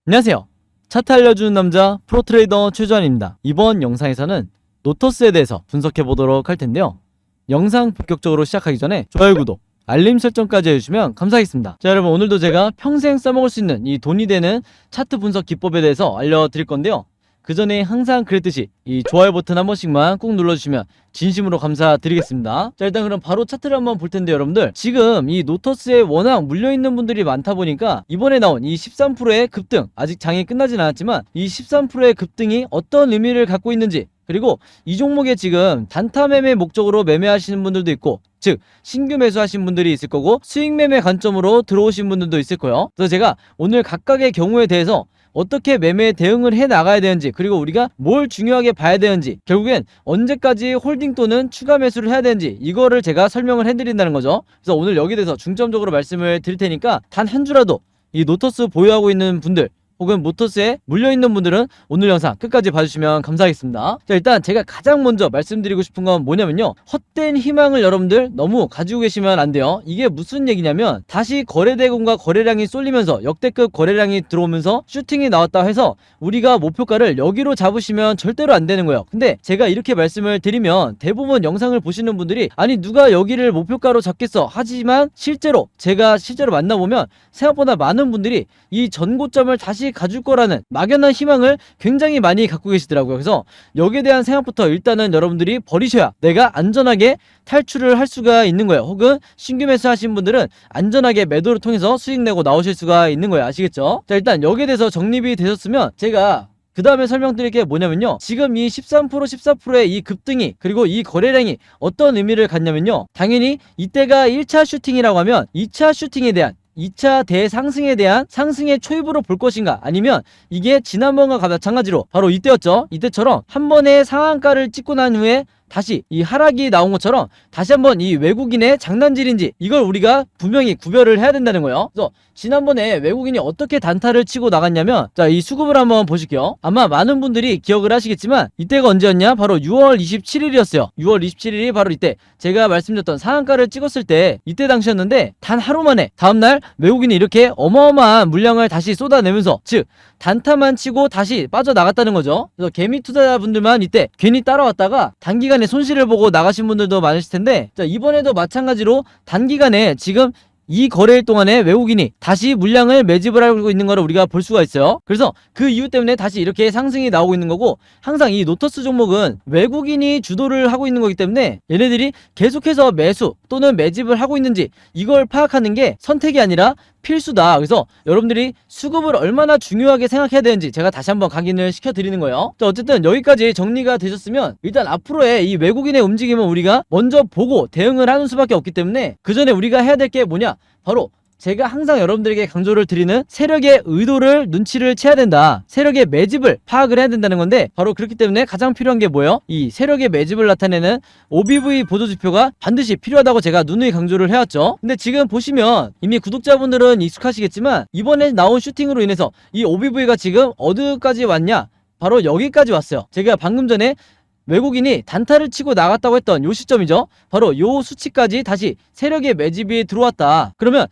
안녕하세요. 차트 알려주는 남자 프로트레이더 최주환입니다. 이번 영상에서는 노토스에 대해서 분석해 보도록 할 텐데요. 영상 본격적으로 시작하기 전에 좋아요, 구독, 알림 설정까지 해주시면 감사하겠습니다. 자, 여러분, 오늘도 제가 평생 써먹을 수 있는 이 돈이 되는 차트 분석 기법에 대해서 알려드릴 건데요. 그 전에 항상 그랬듯이 이 좋아요 버튼 한 번씩만 꾹 눌러주시면 진심으로 감사드리겠습니다. 자, 일단 그럼 바로 차트를 한번 볼 텐데, 여러분들 지금 이 노토스에 워낙 물려있는 분들이 많다 보니까 이번에 나온 이 13%의 급등, 아직 장이 끝나진 않았지만 이 13%의 급등이 어떤 의미를 갖고 있는지, 그리고 이 종목에 지금 단타 매매 목적으로 매매하시는 분들도 있고, 즉 신규 매수하신 분들이 있을 거고, 수익 매매 관점으로 들어오신 분들도 있을 거예요. 그래서 제가 오늘 각각의 경우에 대해서 어떻게 매매 대응을 해 나가야 되는지, 그리고 우리가 뭘 중요하게 봐야 되는지, 결국엔 언제까지 홀딩 또는 추가 매수를 해야 되는지, 이거를 제가 설명을 해드린다는 거죠. 그래서 오늘 여기에 대해서 중점적으로 말씀을 드릴 테니까 단 한 주라도 이 노토스 보유하고 있는 분들, 혹은 모토스에 물려있는 분들은 오늘 영상 끝까지 봐주시면 감사하겠습니다. 자, 일단 제가 가장 먼저 말씀드리고 싶은 건 뭐냐면요, 헛된 희망을 여러분들 너무 가지고 계시면 안 돼요. 이게 무슨 얘기냐면, 다시 거래대금과 거래량이 쏠리면서 역대급 거래량이 들어오면서 슈팅이 나왔다 해서 우리가 목표가를 여기로 잡으시면 절대로 안 되는 거예요. 근데 제가 이렇게 말씀을 드리면 대부분 영상을 보시는 분들이, 아니 누가 여기를 목표가로 잡겠어, 하지만 제가 실제로 만나보면 생각보다 많은 분들이 이 전고점을 다시 가줄 거라는 막연한 희망을 굉장히 많이 갖고 계시더라고요. 그래서 여기에 대한 생각부터 일단은 여러분들이 버리셔야 내가 안전하게 탈출을 할 수가 있는 거예요. 혹은 신규 매수하신 분들은 안전하게 매도를 통해서 수익 내고 나오실 수가 있는 거예요. 아시겠죠? 자, 일단 여기에 대해서 정립이 되셨으면 제가 그 다음에 설명드릴 게 뭐냐면요, 지금 이 13% 14%의 이 급등이, 그리고 이 거래량이 어떤 의미를 갖냐면요, 당연히 이때가 1차 슈팅이라고 하면 2차 슈팅에 대한, 2차 대상승에 대한 상승의 초입으로 볼 것인가, 아니면 이게 지난번과 마찬가지로 바로 이때였죠, 이때처럼 한 번에 상한가를 찍고 난 후에 다시 이 하락이 나온 것처럼 다시 한번 이 외국인의 장난질인지, 이걸 우리가 분명히 구별을 해야 된다는 거예요. 그래서 지난번에 외국인이 어떻게 단타를 치고 나갔냐면, 자, 이 수급을 한번 보실게요. 아마 많은 분들이 기억을 하시겠지만 이때가 언제였냐, 바로 6월 27일이었어요 6월 27일이 바로 이때 제가 말씀드렸던 상한가를 찍었을 때, 이때 당시였는데 단 하루 만에 다음날 외국인이 이렇게 어마어마한 물량을 다시 쏟아내면서, 즉 단타만 치고 다시 빠져나갔다는 거죠. 그래서 개미 투자자분들만 이때 괜히 따라왔다가 단기간에 손실을 보고 나가신 분들도 많으실 텐데, 자, 이번에도 마찬가지로 단기간에 지금 이 거래일 동안에 외국인이 다시 물량을 매집을 하고 있는 거를 우리가 볼 수가 있어요. 그래서 그 이유 때문에 다시 이렇게 상승이 나오고 있는 거고, 항상 이 노토스 종목은 외국인이 주도를 하고 있는 거기 때문에 얘네들이 계속해서 매수 또는 매집을 하고 있는지, 이걸 파악하는 게 선택이 아니라 필수다. 그래서 여러분들이 수급을 얼마나 중요하게 생각해야 되는지 제가 다시 한번 각인을 시켜드리는 거예요. 자, 어쨌든 여기까지 정리가 되셨으면 일단 앞으로의 이 외국인의 움직임은 우리가 먼저 보고 대응을 하는 수밖에 없기 때문에, 그 전에 우리가 해야 될 게 뭐냐, 바로 제가 항상 여러분들에게 강조를 드리는 세력의 의도를 눈치를 채야 된다, 세력의 매집을 파악을 해야 된다는 건데, 바로 그렇기 때문에 가장 필요한 게 뭐예요? 이 세력의 매집을 나타내는 OBV 보조지표가 반드시 필요하다고 제가 누누이 강조를 해왔죠. 근데 지금 보시면 이미 구독자분들은 익숙하시겠지만, 이번에 나온 슈팅으로 인해서 이 OBV가 지금 어디까지 왔냐, 바로 여기까지 왔어요. 제가 방금 전에 외국인이 단타를 치고 나갔다고 했던 요 시점이죠. 바로 요 수치까지 다시 세력의 매집이 들어왔다. 그러면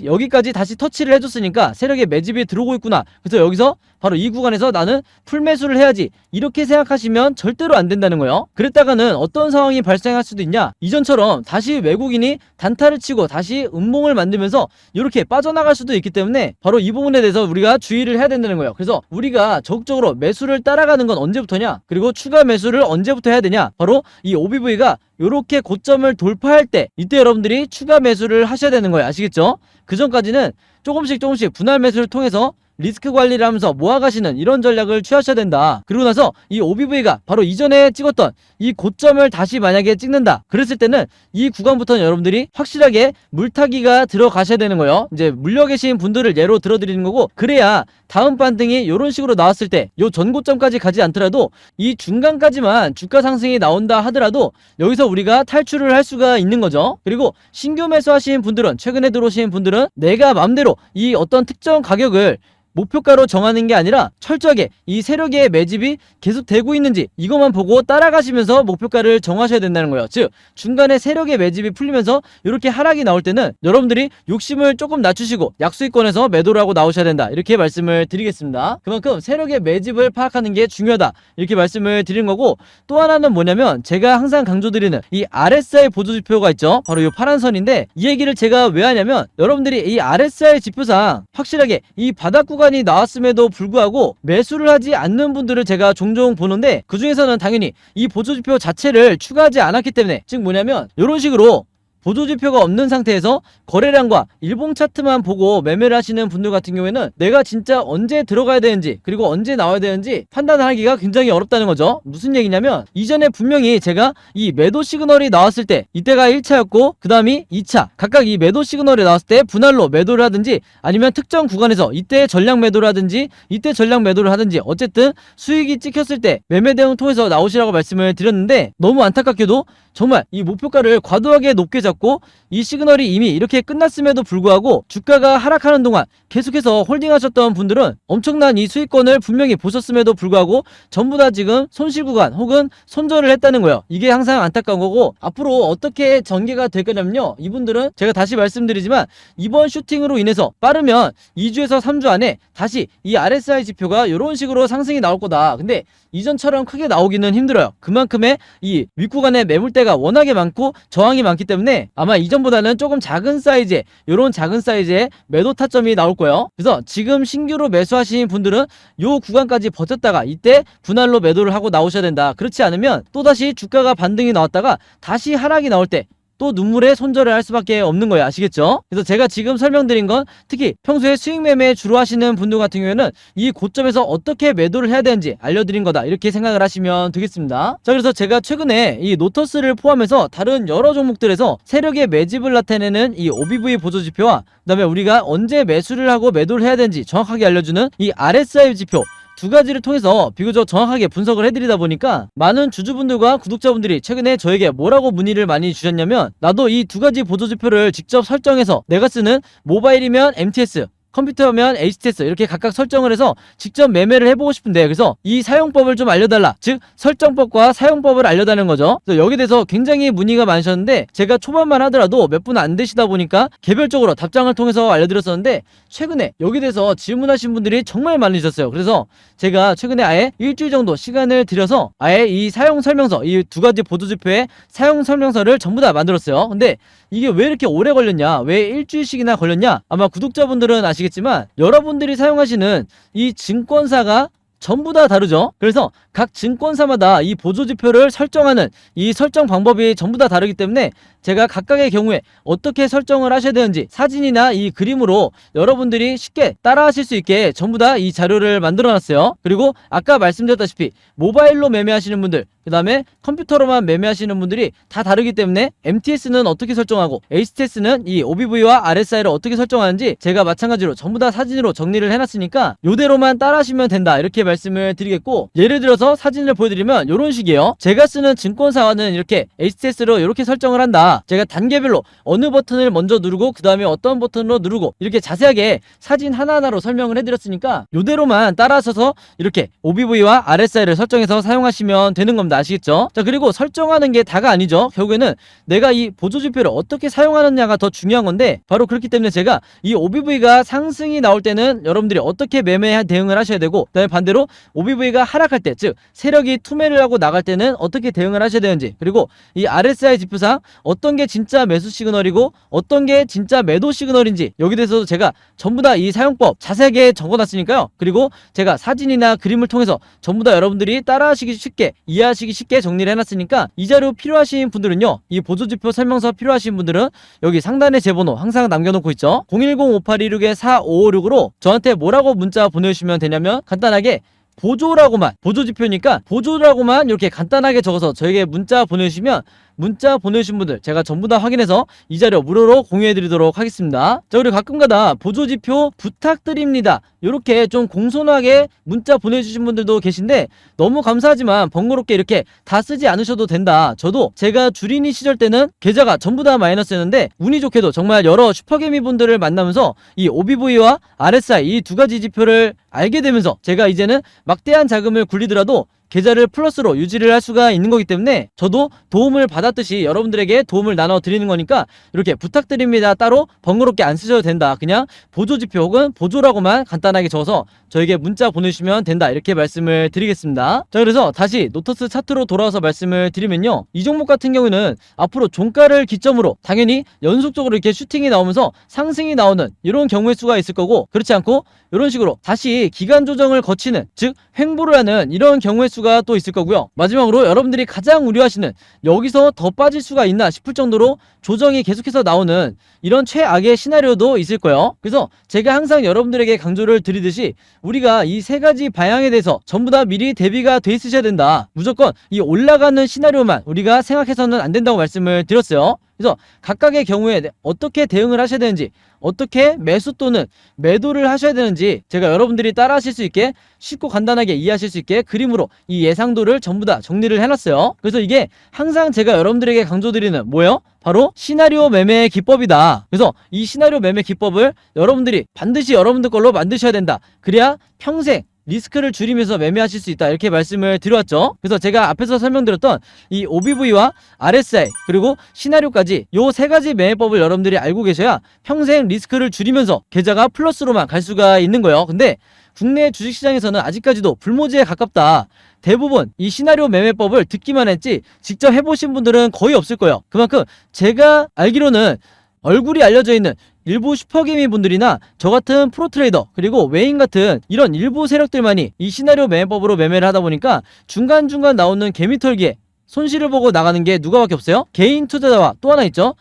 여기까지 다시 터치를 해줬으니까 세력의 매집이 들어오고 있구나. 그래서 여기서 바로 이 구간에서 나는 풀매수를 해야지, 이렇게 생각하시면 절대로 안 된다는 거예요. 그랬다가는 어떤 상황이 발생할 수도 있냐, 이전처럼 다시 외국인이 단타를 치고 다시 음봉을 만들면서 이렇게 빠져나갈 수도 있기 때문에 바로 이 부분에 대해서 우리가 주의를 해야 된다는 거예요. 그래서 우리가 적극적으로 매수를 따라가는 건 언제부터냐, 그리고 추가 매수를 언제부터 해야 되냐, 바로 이 OBV가 요렇게 고점을 돌파할 때, 이때 여러분들이 추가 매수를 하셔야 되는 거예요. 아시겠죠? 그 전까지는 조금씩 분할 매수를 통해서 리스크 관리를 하면서 모아가시는 이런 전략을 취하셔야 된다. 그리고 나서 이 OBV가 바로 이전에 찍었던 이 고점을 다시 만약에 찍는다, 그랬을 때는 이 구간부터는 여러분들이 확실하게 물타기가 들어가셔야 되는 거예요. 이제 물려 계신 분들을 예로 들어드리는 거고, 그래야 다음 반등이 이런 식으로 나왔을 때 요 전고점까지 가지 않더라도 이 중간까지만 주가 상승이 나온다 하더라도 여기서 우리가 탈출을 할 수가 있는 거죠. 그리고 신규 매수하신 분들은, 최근에 들어오신 분들은 내가 마음대로 이 어떤 특정 가격을 목표가로 정하는 게 아니라 철저하게 이 세력의 매집이 계속 되고 있는지 이것만 보고 따라가시면서 목표가를 정하셔야 된다는 거예요. 즉 중간에 세력의 매집이 풀리면서 이렇게 하락이 나올 때는 여러분들이 욕심을 조금 낮추시고 약수익권에서 매도를 하고 나오셔야 된다, 이렇게 말씀을 드리겠습니다. 그만큼 세력의 매집을 파악하는 게 중요하다, 이렇게 말씀을 드리는 거고, 또 하나는 뭐냐면 제가 항상 강조드리는 이 RSI 보조지표가 있죠. 바로 이 파란 선인데, 이 얘기를 제가 왜 하냐면 여러분들이 이 RSI 지표상 확실하게 이 바닥 구간이 나왔음에도 불구하고 매수를 하지 않는 분들을 제가 종종 보는데, 그 중에서는 당연히 이 보조지표 자체를 추가하지 않았기 때문에, 즉 뭐냐면 이런 식으로 보조지표가 없는 상태에서 거래량과 일봉 차트만 보고 매매를 하시는 분들 같은 경우에는 내가 진짜 언제 들어가야 되는지 그리고 언제 나와야 되는지 판단하기가 굉장히 어렵다는 거죠. 무슨 얘기냐면 이전에 분명히 제가 이 매도 시그널이 나왔을 때 이때가 1차였고 그 다음이 2차, 각각 이 매도 시그널이 나왔을 때 분할로 매도를 하든지 아니면 특정 구간에서 이때 전량 매도를 하든지 이때 전량 매도를 하든지 어쨌든 수익이 찍혔을 때 매매 대응 통해서 나오시라고 말씀을 드렸는데, 너무 안타깝게도 정말 이 목표가를 과도하게 높게 잡고 이 시그널이 이미 이렇게 끝났음에도 불구하고 주가가 하락하는 동안 계속해서 홀딩하셨던 분들은 엄청난 이 수익권을 분명히 보셨음에도 불구하고 전부 다 지금 손실 구간 혹은 손절을 했다는 거예요. 이게 항상 안타까운 거고, 앞으로 어떻게 전개가 될 거냐면요, 이분들은 제가 다시 말씀드리지만 이번 슈팅으로 인해서 빠르면 2주에서 3주 안에 다시 이 RSI 지표가 이런 식으로 상승이 나올 거다. 근데 이전처럼 크게 나오기는 힘들어요. 그만큼의 이 윗구간의 매물대가 워낙에 많고 저항이 많기 때문에 아마 이전보다는 조금 작은 사이즈의, 요런 작은 사이즈의 매도 타점이 나올 거예요. 그래서 지금 신규로 매수하신 분들은 요 구간까지 버텼다가 이때 분할로 매도를 하고 나오셔야 된다. 그렇지 않으면 또다시 주가가 반등이 나왔다가 다시 하락이 나올 때 또 눈물에 손절을 할 수밖에 없는 거예요. 아시겠죠? 그래서 제가 지금 설명드린 건 특히 평소에 수익 매매 주로 하시는 분들 같은 경우에는 이 고점에서 어떻게 매도를 해야 되는지 알려드린 거다, 이렇게 생각을 하시면 되겠습니다. 자, 그래서 제가 최근에 이 노터스를 포함해서 다른 여러 종목들에서 세력의 매집을 나타내는 이 OBV 보조지표와 그 다음에 우리가 언제 매수를 하고 매도를 해야 되는지 정확하게 알려주는 이 RSI 지표 두 가지를 통해서 비교적 정확하게 분석을 해드리다 보니까 많은 주주분들과 구독자분들이 최근에 저에게 뭐라고 문의를 많이 주셨냐면, 나도 이 두 가지 보조지표를 직접 설정해서 내가 쓰는 모바일이면 MTS, 컴퓨터면 HTS 이렇게 각각 설정을 해서 직접 매매를 해보고 싶은데, 그래서 이 사용법을 좀 알려달라, 즉 설정법과 사용법을 알려달라는 거죠. 그래서 여기에 대해서 굉장히 문의가 많으셨는데 제가 초반만 하더라도 몇 분 안 되시다 보니까 개별적으로 답장을 통해서 알려드렸었는데, 최근에 여기에 대해서 질문하신 분들이 정말 많으셨어요. 그래서 제가 최근에 아예 일주일 정도 시간을 들여서 아예 이 사용 설명서, 이 두 가지 보조지표의 사용 설명서를 전부 다 만들었어요. 근데 이게 왜 이렇게 오래 걸렸냐, 왜 일주일씩이나 걸렸냐, 아마 구독자분들은 아시겠지만 여러분들이 사용하시는 이 증권사가 전부 다 다르죠. 그래서 각 증권사마다 이 보조지표를 설정하는 이 설정 방법이 전부 다 다르기 때문에 제가 각각의 경우에 어떻게 설정을 하셔야 되는지 사진이나 이 그림으로 여러분들이 쉽게 따라 하실 수 있게 전부 다 이 자료를 만들어 놨어요. 그리고 아까 말씀드렸다시피 모바일로 매매하시는 분들, 그 다음에 컴퓨터로만 매매하시는 분들이 다 다르기 때문에 MTS는 어떻게 설정하고 HTS는 이 OBV와 RSI를 어떻게 설정하는지 제가 마찬가지로 전부 다 사진으로 정리를 해놨으니까 요대로만 따라 하시면 된다, 이렇게 말씀을 드리겠고, 예를 들어서 사진을 보여드리면 이런 식이에요. 제가 쓰는 증권사와는 이렇게 HTS로 이렇게 설정을 한다. 제가 단계별로 어느 버튼을 먼저 누르고 그 다음에 어떤 버튼으로 누르고 이렇게 자세하게 사진 하나하나로 설명을 해드렸으니까 요대로만 따라하셔서 이렇게 OBV와 RSI를 설정해서 사용하시면 되는 겁니다. 아시겠죠? 자, 그리고 설정하는 게 다가 아니죠. 결국에는 내가 이 보조지표를 어떻게 사용하느냐가 더 중요한 건데, 바로 그렇기 때문에 제가 이 OBV가 상승이 나올 때는 여러분들이 어떻게 매매 대응을 하셔야 되고, 그다음에 반대로 OBV가 하락할 때, 즉 세력이 투매를 하고 나갈 때는 어떻게 대응을 하셔야 되는지, 그리고 이 RSI 지표상 어떤 게 진짜 매수 시그널이고 어떤 게 진짜 매도 시그널인지 여기 대해서도 제가 전부 다 이 사용법 자세하게 적어놨으니까요. 그리고 제가 사진이나 그림을 통해서 전부 다 여러분들이 따라하시기 쉽게, 이해하시기 쉽게 정리를 해놨으니까 이 자료 필요하신 분들은요, 이 보조지표 설명서 필요하신 분들은 여기 상단에 제 번호 항상 남겨놓고 있죠. 010-5826-4556으로 저한테 뭐라고 문자 보내주시면 되냐면, 간단하게 보조라고만, 보조지표니까 보조라고만 이렇게 간단하게 적어서 저에게 문자 보내주시면 문자 보내주신 분들 제가 전부 다 확인해서 이 자료 무료로 공유해드리도록 하겠습니다. 자, 그리고 가끔가다 보조지표 부탁드립니다, 이렇게 좀 공손하게 문자 보내주신 분들도 계신데 너무 감사하지만 번거롭게 이렇게 다 쓰지 않으셔도 된다. 저도 제가 주린이 시절 때는 계좌가 전부 다 마이너스였는데 운이 좋게도 정말 여러 슈퍼개미 분들을 만나면서 이 OBV와 RSI 이 두 가지 지표를 알게 되면서 제가 이제는 막대한 자금을 굴리더라도 계좌를 플러스로 유지를 할 수가 있는 거기 때문에 저도 도움을 받았듯이 여러분들에게 도움을 나눠 드리는 거니까 이렇게 부탁드립니다 따로 번거롭게 안 쓰셔도 된다, 그냥 보조지표 혹은 보조라고만 간단하게 적어서 저에게 문자 보내주시면 된다, 이렇게 말씀을 드리겠습니다. 자, 그래서 다시 노터스 차트로 돌아와서 말씀을 드리면요, 이 종목 같은 경우는 앞으로 종가를 기점으로 당연히 연속적으로 이렇게 슈팅이 나오면서 상승이 나오는 이런 경우의 수가 있을 거고, 그렇지 않고 이런 식으로 다시 기간 조정을 거치는, 즉 횡보를 하는 이런 경우의 수가 또 있을 거고요. 마지막으로 여러분들이 가장 우려하시는, 여기서 더 빠질 수가 있나 싶을 정도로 조정이 계속해서 나오는 이런 최악의 시나리오도 있을 거예요. 그래서 제가 항상 여러분들에게 강조를 드리듯이 우리가 이 세 가지 방향에 대해서 전부 다 미리 대비가 돼 있으셔야 된다. 무조건 이 올라가는 시나리오만 우리가 생각해서는 안 된다고 말씀을 드렸어요. 그래서 각각의 경우에 어떻게 대응을 하셔야 되는지, 어떻게 매수 또는 매도를 하셔야 되는지 제가 여러분들이 따라 하실 수 있게 쉽고 간단하게 이해하실 수 있게 그림으로 이 예상도를 전부 다 정리를 해놨어요. 그래서 이게 항상 제가 여러분들에게 강조드리는 뭐예요? 바로 시나리오 매매 기법이다. 그래서 이 시나리오 매매 기법을 여러분들이 반드시 여러분들 걸로 만드셔야 된다. 그래야 평생 리스크를 줄이면서 매매하실 수 있다, 이렇게 말씀을 드렸죠. 그래서 제가 앞에서 설명드렸던 이 OBV와 RSI 그리고 시나리오까지 요 세 가지 매매법을 여러분들이 알고 계셔야 평생 리스크를 줄이면서 계좌가 플러스로만 갈 수가 있는 거예요. 근데 국내 주식시장에서는 아직까지도 불모지에 가깝다. 대부분 이 시나리오 매매법을 듣기만 했지 직접 해보신 분들은 거의 없을 거예요. 그만큼 제가 알기로는 얼굴이 알려져 있는 일부 슈퍼개미 분들이나 저 같은 프로트레이더 그리고 외인 같은 이런 일부 세력들만이 이 시나리오 매매법으로 매매를 하다 보니까 중간중간 나오는 개미털기에 손실을 보고 나가는 게 누가밖에 없어요? 개인 투자자와 또 하나 있죠,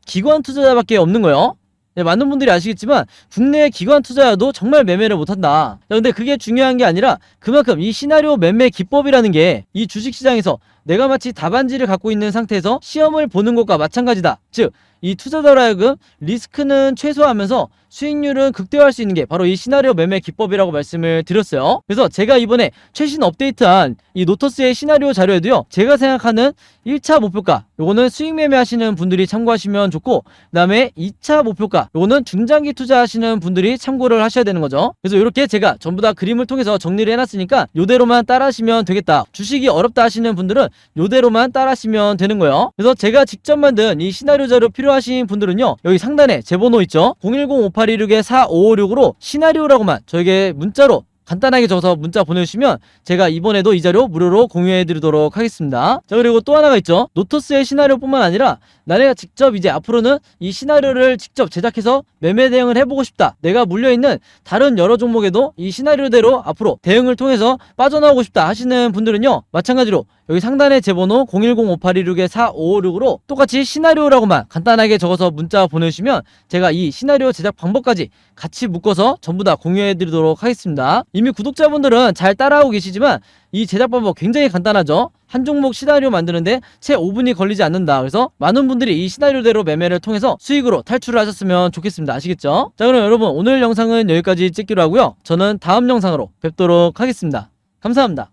기관 투자자밖에 없는 거예요. 네, 많은 분들이 아시겠지만 국내 기관 투자자도 정말 매매를 못한다. 근데 그게 중요한 게 아니라 그만큼 이 시나리오 매매 기법이라는 게 이 주식시장에서 내가 마치 답안지를 갖고 있는 상태에서 시험을 보는 것과 마찬가지다. 즉 이 투자자로 하여금 리스크는 최소화하면서 수익률은 극대화할 수 있는 게 바로 이 시나리오 매매 기법이라고 말씀을 드렸어요. 그래서 제가 이번에 최신 업데이트한 이 노터스의 시나리오 자료에도요, 제가 생각하는 1차 목표가 요거는 수익 매매하시는 분들이 참고하시면 좋고, 그 다음에 2차 목표가 요거는 중장기 투자하시는 분들이 참고를 하셔야 되는 거죠. 그래서 이렇게 제가 전부 다 그림을 통해서 정리를 해놨으니까 요대로만 따라하시면 되겠다. 주식이 어렵다 하시는 분들은 요대로만 따라하시면 되는 거예요. 그래서 제가 직접 만든 이 시나리오 자료 필요하신 분들은요, 여기 상단에 제 번호 있죠, 010-5826-4556으로 시나리오라고만 저에게 문자로 간단하게 적어서 문자 보내주시면 제가 이번에도 이 자료 무료로 공유해드리도록 하겠습니다. 자, 그리고 또 하나가 있죠. 노터스의 시나리오뿐만 아니라 나네가 직접 이제 앞으로는 이 시나리오를 직접 제작해서 매매 대응을 해보고 싶다, 내가 물려있는 다른 여러 종목에도 이 시나리오대로 앞으로 대응을 통해서 빠져나오고 싶다 하시는 분들은요, 마찬가지로 여기 상단에 제 번호 010-5826-4556으로 똑같이 시나리오라고만 간단하게 적어서 문자 보내주시면 제가 이 시나리오 제작 방법까지 같이 묶어서 전부 다 공유해드리도록 하겠습니다. 이미 구독자분들은 잘 따라하고 계시지만 이 제작 방법 굉장히 간단하죠. 한 종목 시나리오 만드는데 채 5분이 걸리지 않는다. 그래서 많은 분들이 이 시나리오대로 매매를 통해서 수익으로 탈출을 하셨으면 좋겠습니다. 아시겠죠? 자, 그럼 여러분 오늘 영상은 여기까지 찍기로 하고요. 저는 다음 영상으로 뵙도록 하겠습니다. 감사합니다.